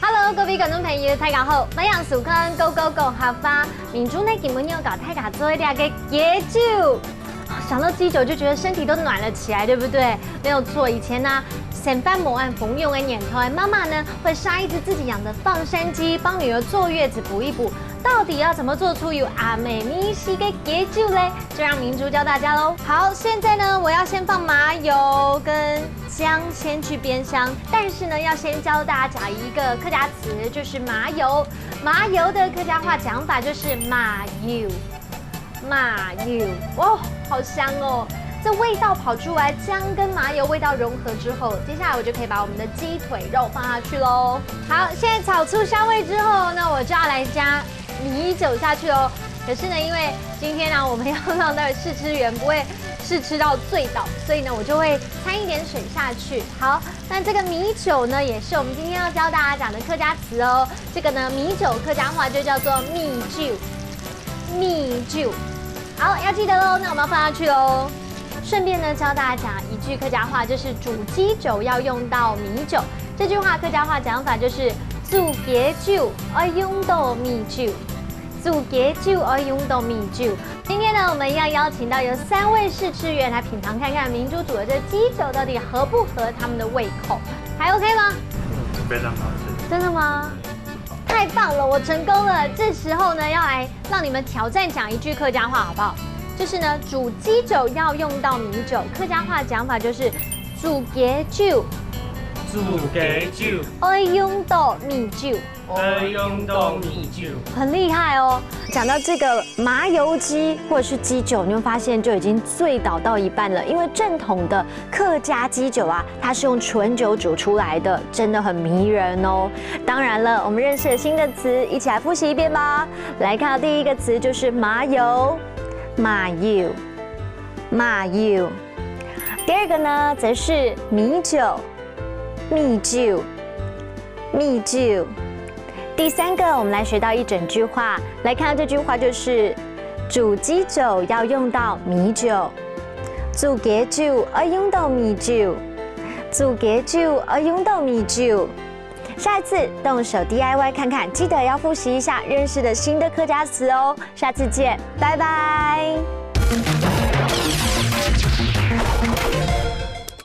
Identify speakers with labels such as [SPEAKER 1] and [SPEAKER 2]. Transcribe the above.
[SPEAKER 1] Hello， 各位觀眾朋友，大家好，我係蘇康 Go Go Go 合法。民主呢，今日要搞大家做一點個雞酒。想到雞酒就覺得身體都暖了起來，對不對？沒有錯，以前呢，前番某案逢用的年頭，媽媽呢會殺一隻自己養的放山雞，幫女兒坐月子補一補。到底要怎麼做出有阿美咪西嘅雞酒嘞？就讓明珠教大家嘍。好，現在呢，我要先放麻油跟薑，先去煸香。但是呢，要先教大家一個客家詞，就是麻油。麻油的客家話講法就是麻油，麻油，哇，好香哦！這味道跑出來，薑跟麻油味道融合之後，接下來我就可以把我們的雞腿肉放下去嘍。好，現在炒出香味之後呢，我就要來加米酒下去哦。可是呢，因為今天呢，我們要讓那個試吃員不會試吃到醉倒，所以呢，我就會摻一點水下去。好，那這個米酒呢，也是我們今天要教大家講的客家詞哦。這個呢，米酒客家話就叫做米酒，米酒。好，要記得嘍。那我們要放下去嘍。順便呢，教大家講一句客家話，就是煮雞酒要用到米酒。這句話客家話講法就是煮雞酒要用到米酒，煮雞酒要用到米酒。今天呢，我們要邀請到有3位試吃員來品嘗看看明珠煮的這雞酒到底合不合他們的胃口，還 OK 嗎？
[SPEAKER 2] 非常好吃。
[SPEAKER 1] 真的嗎？太棒了，我成功了。這時候呢，要來讓你們挑戰講一句客家話，好不好？就是呢，煮雞酒要用到米酒，客家話講法就是煮雞酒，
[SPEAKER 2] 煮雞酒
[SPEAKER 1] 要用到米酒，
[SPEAKER 2] 要用到米酒，
[SPEAKER 1] 很厲害哦。講到這個麻油雞或者是雞酒，你會發現就已經醉倒到一半了，因為正統的客家雞酒啊，它是用純酒煮出來的，真的很迷人哦。當然了，我們認識了新的詞，一起來複習一遍吧。來看到第一個詞就是麻油。麻油，麻油。第二個呢，則是米酒，米酒，米酒。第三個，我們來學到一整句話，來看到這句話就是煮雞酒要用到米酒，煮雞酒要用到米酒，煮雞酒要用到米酒。下一次動手 DIY 看看，記得要複習一下認識的新的客家詞哦。下次見，拜拜。